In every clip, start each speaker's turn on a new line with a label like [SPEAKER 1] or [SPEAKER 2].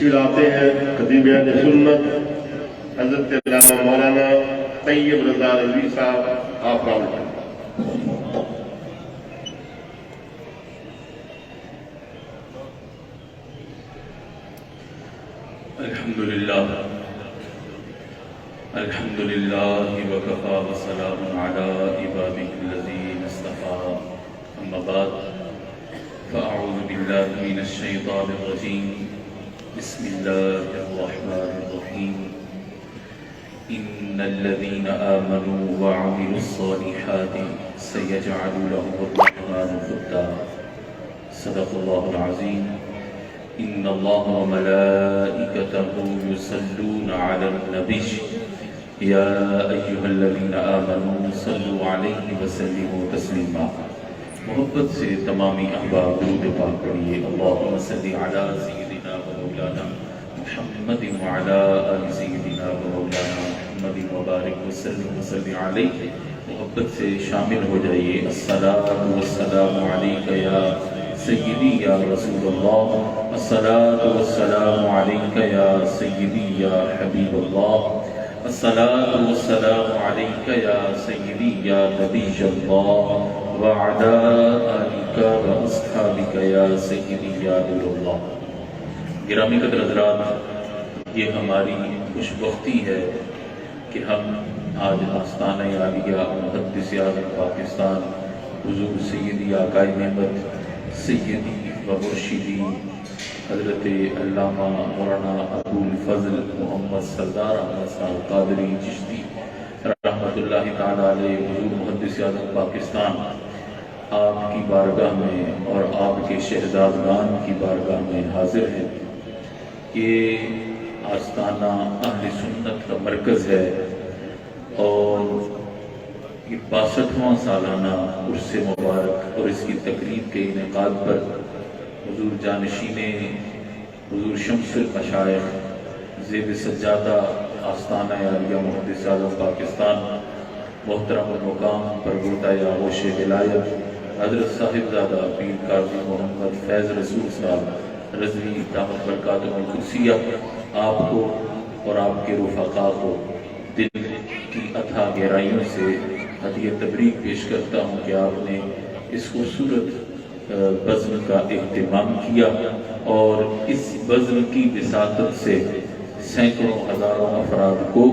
[SPEAKER 1] تشریف لاتے ہیں خطیب اہل سنت حضرت علامہ مولانا طیب رضا رضوی صاحب، آپ کا
[SPEAKER 2] الحمد لله وكفى وسلام على عباده الذين اصطفى أما بعد فأعوذ بالله من الشيطان الرجيم بسم الله الرحمن الرحيم إن الذين آمنوا وعملوا الصالحات سيجعل لهم الرحمن ودا صدق الله العظيم إن الله وملائكته يصلون على النبي يا أيها الذين آمنوا صلوا عليه وسلموا تسليما. محبت سے تمامی احباب درود پاک پڑھیے. اللهم صل على سيدنا ومولانا محمد وعلى آل سيدنا ومولانا محمد وبارك وسلم وصل عليه. محبت سے شامل ہو جائیے. الصلاة والسلام عليك يا سيدي يا رسول الله، الصلاة والسلام عليك يا سيدي يا حبيب الله، الصلاة والسلام عليك يا سيدي يا نبي الله وعلى آلك وأصحابك يا سيدي يا نور الله. گرامی قدر حضرات، یہ ہماری خوش بختی ہے کہ ہم آج آستانہ عالیہ محدث اعظم پاکستان حضور سیدی آقائے نعمت سیدی و مرشدی حضرت علامہ مولانا ابوالفضل محمد سردار احمد صاحب قادری چشتی رحمۃ اللہ تعالی علیہ حضور محدث اعظم پاکستان آپ کی بارگاہ میں اور آپ کے شہزادگان کی بارگاہ میں حاضر ہیں. یہ آستانہ اہل سنت کا مرکز ہے اور یہ 62واں سالانہ عرس مبارک اور اس کی تقریب کے انعقاد پر حضور جانشین حضور شمس المشائخ زیب سجادہ آستانہ عالیہ محدث اعظم پاکستان محترم المقام پرگوتہ آغوش ولایت حضرت صاحبزادہ پیر قاضی محمد فیض رسول صاحب رضوی دامت برکاتہ القدسیہ آپ کو اور آپ کے رفقاء کو دل کی اتھا گہرائیوں سے ہدیہ تبریک پیش کرتا ہوں کہ آپ نے اس خوبصورت بزم کا اہتمام کیا اور اس بزم کی وساطت سے سینکڑوں ہزاروں افراد کو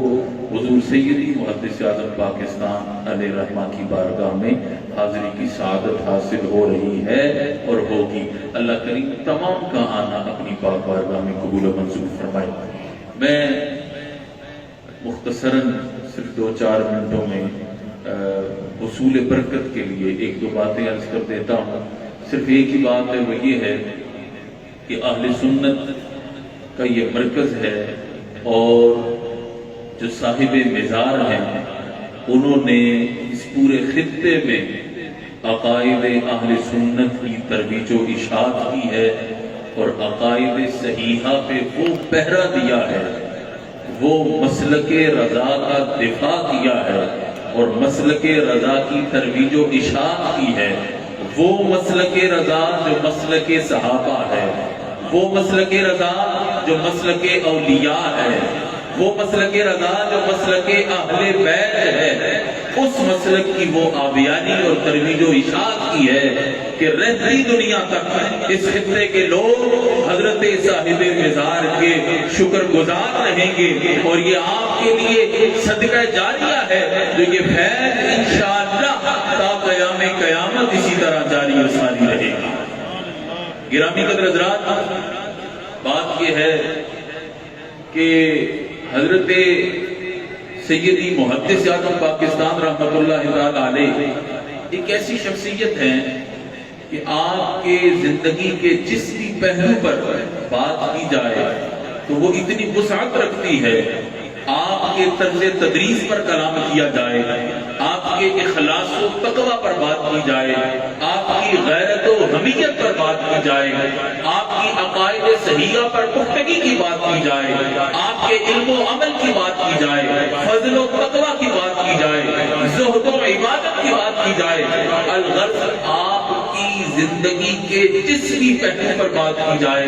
[SPEAKER 2] حضور سیدی محدث اعظم پاکستان علیہ رحمہ کی بارگاہ میں حاضری کی سعادت حاصل ہو رہی ہے اور ہوگی. اللہ کریم تمام کا آنا اپنی پاک بارگاہ میں قبول و منظور فرمائے. میں مختصراً صرف 2-4 منٹوں میں حصول برکت کے لیے 1-2 باتیں عرض کر دیتا ہوں. صرف ایک ہی بات ہے، وہ یہ ہے کہ اہل سنت کا یہ مرکز ہے اور جو صاحب مزار ہیں انہوں نے اس پورے خطے میں عقائد اہل سنت کی ترویج و اشاعت کی ہے اور عقائد صحیحہ پہ وہ پہرا دیا ہے، وہ مسلک رضا کا دفاع کیا ہے اور مسلک رضا کی ترویج و اشاعت کی ہے. وہ مسلک رضا جو مسلک صحابہ ہے، وہ مسلک رضا جو مسلک اولیاء ہے، وہ مسلک رضا جو مسلک اہل بیت ہے، اس مسلک کی وہ آبیانی اور ترویج و اشاعت کی ہے کہ رہتی دنیا تک اس خطے کے لوگ حضرت صاحب مزار کے شکر گزار رہیں گے اور یہ آپ کے لیے صدقہ جاریہ ہے جو یہ فیض انشاءاللہ تا قیام قیامت اسی طرح جاری و ساری رہے گا. گرامی قدر حضرات، بات یہ ہے کہ حضرت سیدی محدث اعظم پاکستان رحمۃ اللہ تعالی علیہ ایک ایسی شخصیت ہے کہ آپ کے زندگی کے جس بھی پہلو پر بات کی جائے تو وہ اتنی وسعت رکھتی ہے. آپ کے طرز تدریس پر کلام کیا جائے، آپ کے اخلاص و تقوی پر بات کی جائے، آپ کی غیرت و حمیت پر بات کی جائے، آپ کی عقائد صحیحہ پر پختگی کی بات کی جائے، آپ کے علم و عمل کی بات کی جائے، فضل و تقوی کی بات کی جائے، زہد و عبادت کی بات کی جائے، الغرض آپ کی زندگی کے جس بھی پہلو پر بات کی جائے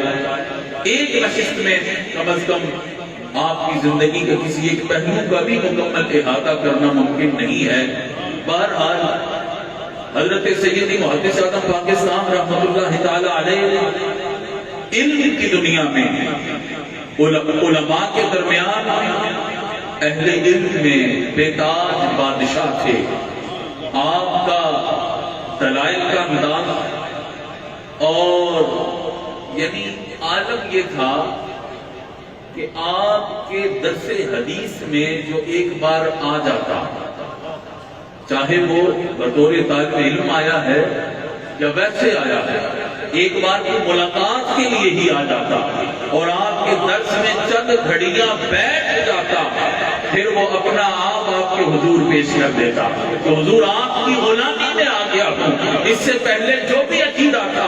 [SPEAKER 2] ایک نشست میں کم از کم آپ کی زندگی کا کسی ایک پہلو کا بھی مکمل احاطہ کرنا ممکن نہیں ہے۔ بہرحال حضرت سیدی محدث اعظم پاکستان رحمۃ اللہ تعالی علیہ علم کی دنیا میں علماء کے درمیان اہل علم میں بے تاج بادشاہ تھے۔ آپ کا دلائل کا انداز اور یعنی عالم یہ تھا کہ آپ کے درس حدیث میں جو ایک بار آ جاتا، چاہے وہ بطور طالب علم آیا ہے یا ویسے آیا ہے، ایک بار وہ ملاقات کے لیے ہی آ جاتا اور آپ کے درس میں چند گھڑیاں بیٹھ جاتا، پھر وہ اپنا آپ کے حضور پیش کر دیتا تو حضور آپ کی غلامی میں آ گیا ہوں۔ اس سے پہلے جو بھی عقیدہ تھا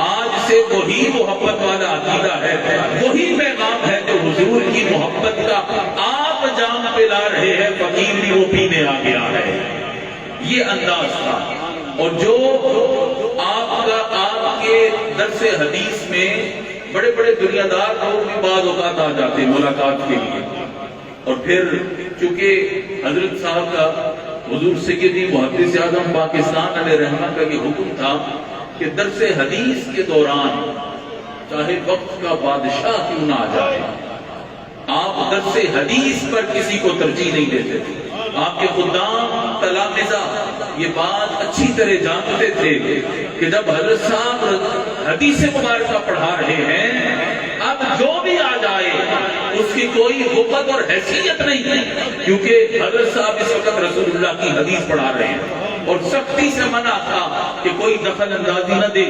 [SPEAKER 2] آج سے وہی محبت والا عقیدہ ہے، وہی پیغام ہے جو حضور کی محبت کا آپ جام پلا رہے ہیں، فقیر بھی وہ پینے آ گیا ہے۔ یہ انداز تھا۔ اور جو آپ کے درس حدیث میں بڑے بڑے دنیا دار لوگ بھی بعض اوقات آ جاتے ملاقات کے لیے، اور پھر چونکہ حضرت صاحب کا حضور سیدی محدث اعظم پاکستان علیہ رحمہ کا یہ حکم تھا کہ درس حدیث کے دوران چاہے وقت کا بادشاہ کیوں نہ آ جائے، آپ درس حدیث پر کسی کو ترجیح نہیں دیتے تھے۔ آپ کے خدام تلامذہ یہ بات اچھی طرح جانتے تھے کہ جب حضرت صاحب حدیث مبارکہ پڑھا رہے ہیں، اب جو بھی آ جائے اس کی کوئی وقت اور حیثیت نہیں، کیونکہ حضرت صاحب اس وقت رسول اللہ کی حدیث پڑھا رہے ہیں اور سختی سے منع تھا کہ کوئی دخل اندازی نہ دے۔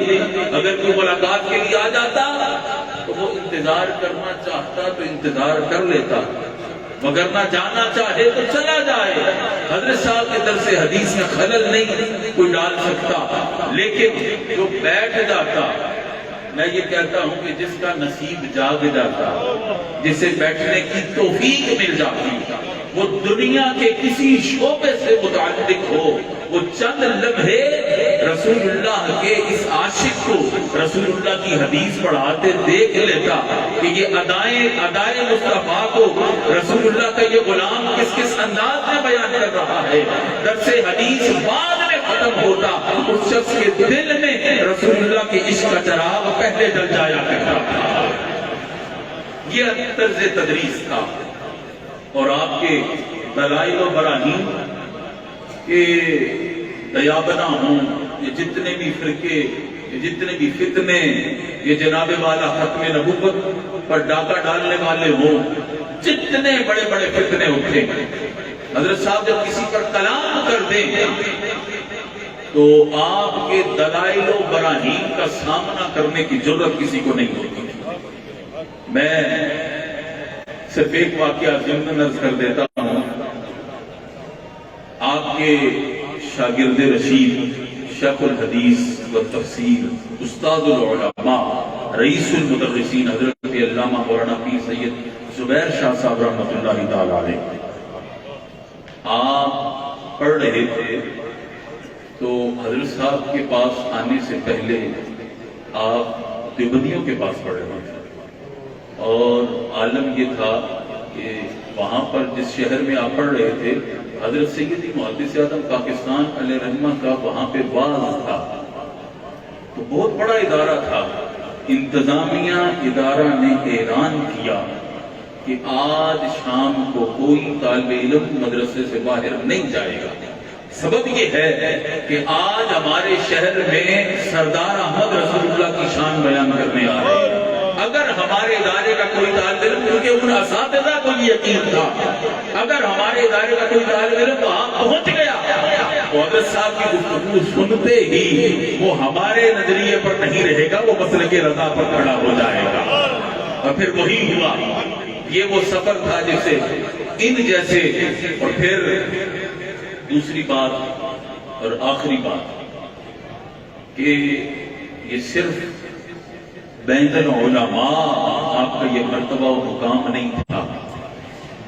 [SPEAKER 2] اگر کوئی ملاقات کے لیے آ جاتا تو وہ انتظار کرنا چاہتا تو انتظار کر لیتا، مگر نہ جانا چاہے تو چلا جائے۔ حضرت صاحب کے درس حدیث میں خلل نہیں کوئی ڈال سکتا، لیکن جو بیٹھ جاتا، میں یہ کہتا ہوں کہ جس کا نصیب جاگ جاتا، جسے بیٹھنے کی توفیق مل جاتی، وہ دنیا کے کسی شعبے سے متعلق ہو، وہ چند لمحے رسول اللہ کے اس عاشق کو رسول اللہ کی حدیث پڑھاتے دیکھ لیتا کہ یہ ادائے مصطفیٰ کو رسول اللہ کا یہ غلام کس کس انداز میں بیان کر رہا ہے۔ درس حدیث بعد میں ختم ہوتا، اس شخص کے دل میں رسول اللہ کے عشق کا چراغ پہلے جل جایا کرتا تھا۔ یہ طرز تدریس تھا۔ اور آپ کے دلائل و براہین کہ دیابنا ہوں، یہ جتنے بھی فرقے، یہ جتنے بھی فتنے، یہ جناب والا ختم نبوت پر ڈاکہ ڈالنے والے ہوں، جتنے بڑے بڑے فتنے اٹھے، حضرت صاحب جب کسی پر کلام کر دیں تو آپ کے دلائل و براہین کا سامنا کرنے کی ضرورت کسی کو نہیں ہوتی۔ میں صرف ایک واقعہ ضمن عرض کر دیتا ہوں۔ آپ کے شاگرد رشید، شیخ الحدیث و تفسیر، استاد العلماء، رئیس المدرسین حضرت علامہ مولانا پیر سید زبیر شاہ صاحب رحمۃ اللہ تعالی علیہ، آپ پڑھ رہے تھے تو حضرت صاحب کے پاس آنے سے پہلے آپ دیوبندیوں کے پاس پڑھ رہے تھے، اور عالم یہ تھا کہ وہاں پر جس شہر میں آپ پڑھ رہے تھے حضرت سیدی محدث اعظم پاکستان علیہ رحمہ کا وہاں پہ واعظ تھا، تو بہت بڑا ادارہ تھا۔ انتظامیہ ادارہ نے اعلان کیا کہ آج شام کو کوئی طالب علم مدرسے سے باہر نہیں جائے گا۔ سبب یہ ہے کہ آج ہمارے شہر میں سردار احمد رسول اللہ کی شان بیان کرنے آ رہے ہیں۔ اگر ہمارے ادارے کا کوئی طالب علم، کیونکہ ان اساتذہ کو یہ یقین تھا، اگر ہمارے ادارے کا کوئی طالب علم وہاں پہنچ گیا تو حضرت صاحب کی گفتگو سنتے ہی وہ ہمارے نظریے پر نہیں رہے گا، وہ مسلک رضا پر کھڑا ہو جائے گا۔ اور پھر وہی ہوا۔ یہ وہ سفر تھا جسے ان جیسے، اور پھر دوسری بات اور آخری بات کہ یہ صرف بین العلماء آپ کا یہ مرتبہ و مقام نہیں تھا،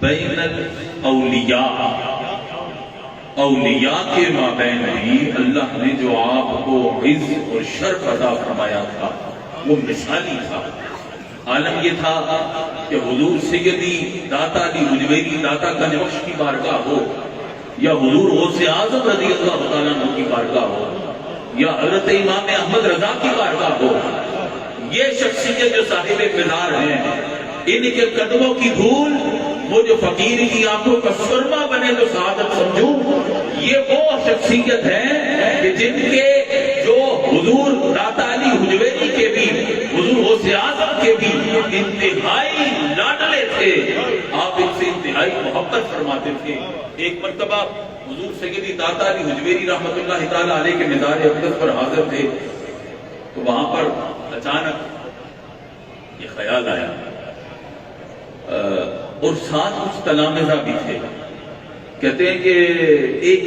[SPEAKER 2] بین الاولیاء، اولیاء کے مابین بھی اللہ نے جو آپ کو عز اور شرف عطا فرمایا تھا وہ مثالی تھا۔ عالم یہ تھا کہ حضور سیدی داتا علی حجویری داتا گنج بخش کی بارگاہ ہو، یا حضور غوث اعظم رضی اللہ تعالیٰ عنہ کی بارگاہ ہو، یا حضرت امام احمد رضا کی بارگاہ ہو، یہ شخصیت جو صاحب مزار ہیں، ان کے قدموں کی دھول وہ جو فقیر کی آنکھوں کا سرما بنے تو سعادت سمجھوں، یہ وہ شخصیت ہے کہ جن کے جو حضور داتا علی حجویری کے بھی، حضور غوث اعظم کے بھی انتہائی لاڈلے تھے، آپ ان سے انتہائی محبت فرماتے تھے۔ ایک مرتبہ حضور سیدی داتا علی حجویری رحمت اللہ تعالیٰ علیہ کے مزار اقدس پر حاضر تھے، تو وہاں پر اچانک یہ خیال آیا، اور ساتھ کچھ تلامذہ بھی تھے۔ کہتے ہیں کہ ایک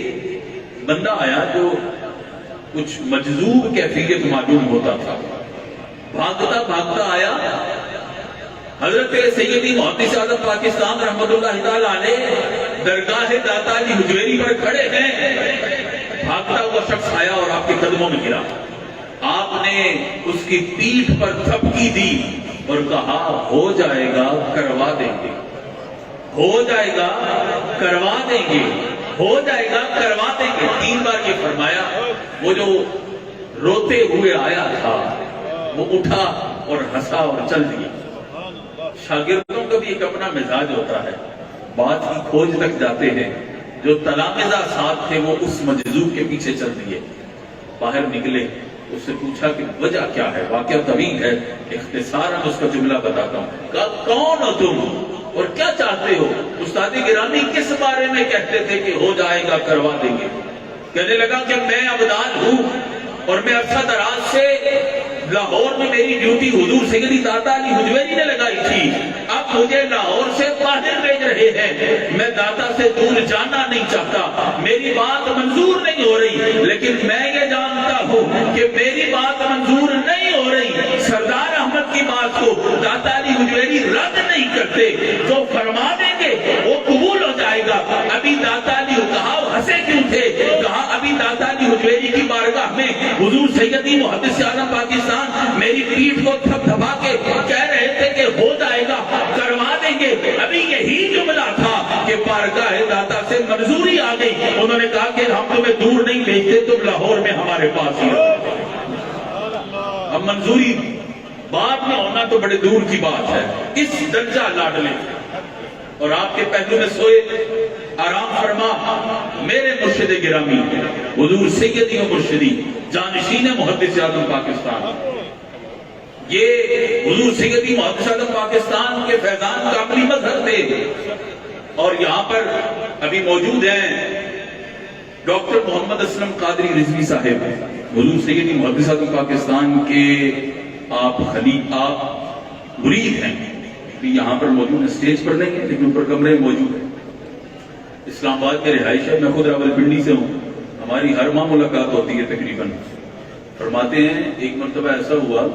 [SPEAKER 2] بندہ آیا جو کچھ مجذوب کیفیت معلوم ہوتا تھا، بھاگتا بھاگتا آیا، حضرت سیدی محدث اعظم پاکستان رحمت اللہ تعالیٰ علیہ درگاہ داتا علی حجویری پر کھڑے ہیں، بھاگتا ہوا شخص آیا اور آپ کے قدموں میں گرا، آپ نے اس کی پیٹھ پر تھپکی دی اور کہا ہو جائے گا کروا دیں گے، ہو جائے گا کروا دیں گے، ہو جائے گا کروا دیں گے، 3 بار یہ فرمایا۔ وہ جو روتے ہوئے آیا تھا وہ اٹھا اور ہنسا اور چل دیا۔ شاگردوں کا بھی ایک اپنا مزاج ہوتا ہے، بات کی کھوج تک جاتے ہیں، جو تلامذہ ساتھ تھے وہ اس مجذوب کے پیچھے چل دیے، باہر نکلے، اس سے پوچھا کہ وجہ کیا ہے، واقعہ طویل ہے، اختصاراً اس کا جملہ بتاتا ہوں۔ کہا کون ہو تم اور کیا چاہتے ہو؟ استاد گرامی کس بارے میں کہتے تھے کہ ہو جائے گا کروا دیں گے؟ کہنے لگا کہ میں عبدال ہوں اور میں عرصہ دراز سے لاہور میں میری ڈیوٹی حضور سیدی داتا علی حجویری نے لگائی تھی، اب مجھے لاہور سے باہر بھیج رہے ہیں، میں داتا سے دور جانا نہیں چاہتا، میری بات منظور نہیں ہو رہی، لیکن میں یہ جانتا ہوں کہ میری بات منظور نہیں ہو رہی، سردار احمد کی بات کو داتا علی حجویری رد نہیں کرتے، جو فرما دیں گے وہ قبول ہو جائے گا۔ ابھی داتا علی کہا ہنسے کیوں تھے؟ کہا ابھی داتا علی حجویری کی بارگاہ میں حضور سیدی محدث اعظم پاکستان میری پیٹھ کو تھپ تھپا کے کہہ رہے تھے کہ ہو جائے گا کروا دیں گے، ابھی یہی جملہ تھا کہ بارگاہ داتا سے منظوری آ گئی، انہوں نے کہا کہ ہم تمہیں دور نہیں بھیجتے، تم لاہور میں ہمارے پاس ہی رہو۔ اب منظوری بعد میں ہونا تو بڑے دور کی بات ہے، اس درجہ لاڈلے اور آپ کے پہلو میں سوئے آرام فرما میرے مرشد گرامی حضور سیدی و مرشدی جانشین محدث اعظم پاکستان، یہ حضور سیدی محدث اعظم پاکستان کے فیضان کا عملی مظہر تھے، اور یہاں پر ابھی موجود ہیں ڈاکٹر محمد اسلم قادری رضوی صاحب، حضور سیدی محدث اعظم پاکستان کے آپ خلیفہ، آپ مرید ہیں، یہاں پر موجود ہیں، اسٹیج پر نہیں ہے لیکن اوپر کمرے موجود ہیں۔ اسلام آباد میں رہائش ہے، میں خود راولپنڈی سے ہوں، ہماری ہر ماہ ملاقات ہوتی ہے تقریباً۔ فرماتے ہیں ایک مرتبہ ایسا ہوا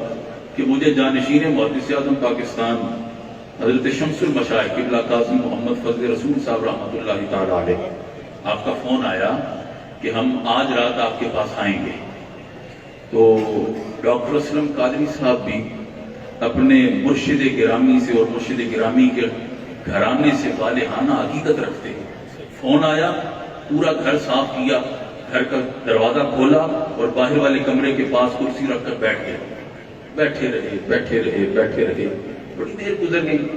[SPEAKER 2] کہ مجھے جانشین محدث اعظم پاکستان حضرت شمس المشائخ قبلہ قاضی محمد فضل رسول صاحب رحمۃ اللہ تعالی علیہ، آپ کا فون آیا کہ ہم آج رات آپ کے پاس آئیں گے۔ تو ڈاکٹر اسلم قادری صاحب بھی اپنے مرشد گرامی سے اور مرشد گرامی کے گھرانے سے صالحانہ عقیدت رکھتے ہیں۔ فون آیا، پورا گھر صاف کیا، گھر کا دروازہ کھولا اور باہر والے کمرے کے پاس کرسی رکھ کر بیٹھ گئے، بیٹھے رہے بیٹھے رہے بیٹھے رہے، بڑی دیر گزر گئی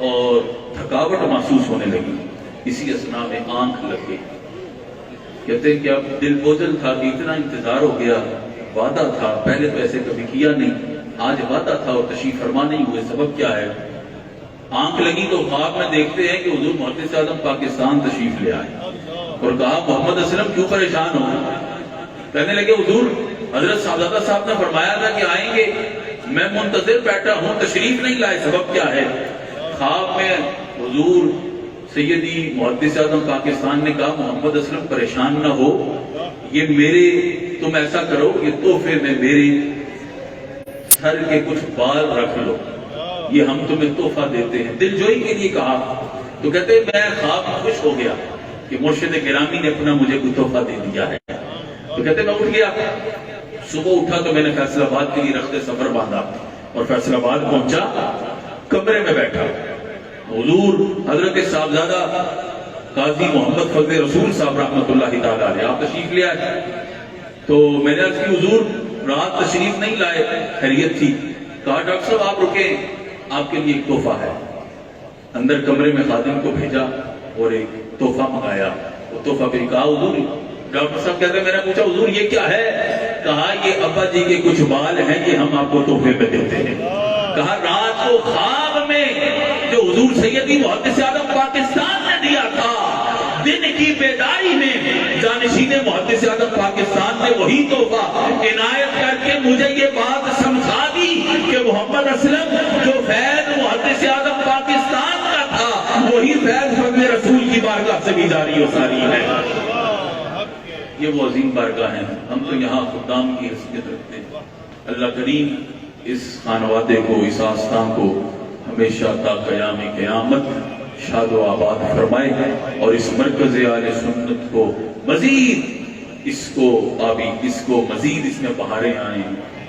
[SPEAKER 2] اور تھکاوٹ محسوس ہونے لگی، اسی اثناء میں آنکھ لگ گئی۔ کہتے ہیں کہ اب دل بوجھل تھا کہ اتنا انتظار ہو گیا، وعدہ تھا، پہلے تو ایسے کبھی کیا نہیں، آج وعدہ تھا اور تشریف فرما نہیں ہوئے، سبب کیا ہے؟ آنکھ لگی تو خواب میں دیکھتے ہیں کہ حضور محدث اعظم پاکستان تشریف لے آئے، اور کہا محمد اسلم کیوں پریشان ہو؟ کہنے لگے حضور حضرت صاحبزادہ صاحب نے فرمایا تھا کہ آئیں گے، میں منتظر بیٹھا ہوں، تشریف نہیں لائے، سبب کیا ہے؟ خواب میں حضور سیدی محدث اعظم پاکستان نے کہا محمد اسلم پریشان نہ ہو، یہ میرے، تم ایسا کرو یہ تحفے میں میرے سر کے کچھ بال رکھ لو، یہ ہم تمہیں تحفہ دیتے ہیں، دل جوئی کے لیے کہا۔ تو کہتے ہیں میں خواب خوش ہو گیا کہ مرشد گرامی نے اپنا مجھے کوئی تحفہ دے دیا ہے۔ تو کہتے ہیں میں اٹھ گیا، صبح اٹھا تو میں نے فیصل آباد کے لیے رخت سفر باندھا، اور فیصل آباد پہنچا، کمرے میں بیٹھا حضور حضرت صاحبزادہ قاضی محمد فضل رسول صاحب رحمۃ اللہ تعالی علیہ آپ تشریف لے آئے. تو میں نے عرض کی حضور رات تشریف نہیں لائے، خیریت تھی؟ کہا ڈاکٹر صاحب آپ رکیں، آپ کے لیے ایک تحفہ ہے. اندر کمرے میں خادم کو بھیجا اور ایک تحفہ منگایا. وہ تحفہ بھی کہا حضور، ڈاکٹر صاحب کہتے ہیں میں نے پوچھا حضور یہ کیا ہے؟ کہا یہ ابا جی کے کچھ بال ہیں، یہ ہم آپ کو تحفے میں دیتے ہیں. کہا رات کو خواب میں جو حضور سیدی محدث اعظم پاکستان نے دیا تھا، دن کی بیداری میں جانشین محدث اعظم پاکستان نے وہی تحفہ عنایت کر کے مجھے یہ بات سمجھا دی کہ محمد اسلم جو فیض محدث اعظم پاکستان کا تھا وہی فیض فضل رسول کی بارگاہ سے بھی جاری و ساری ہے. یہ وہ عظیم بارگاہ ہیں. ہم تو یہاں خدام کی حیثیت رکھتے ہیں. اللہ کریم اس خانوادے کو، اس آستان کو ہمیشہ تا قیام قیامت شاد و آباد فرمائے اور اس مرکز اہل سنت کو مزید اس کو مزید اس میں بہاریں آئیں،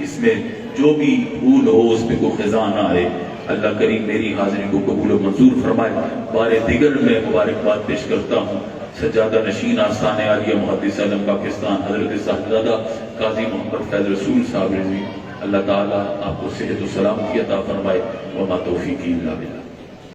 [SPEAKER 2] اس میں جو بھی پھول ہو اس پہ کوئی خزان آئے. اللہ کریم میری حاضری کو قبول و منظور فرمائے. بار دیگر میں مبارکباد پیش کرتا ہوں سجادہ نشین آستان عالیہ محدث اعظم پاکستان حضرت صاحبزادہ قاضی محمد فیض رسول صاحب رضوی. اللہ تعالیٰ آپ کو صحت و سلامتی عطا فرمائے. وما توفیقی الا باللہ.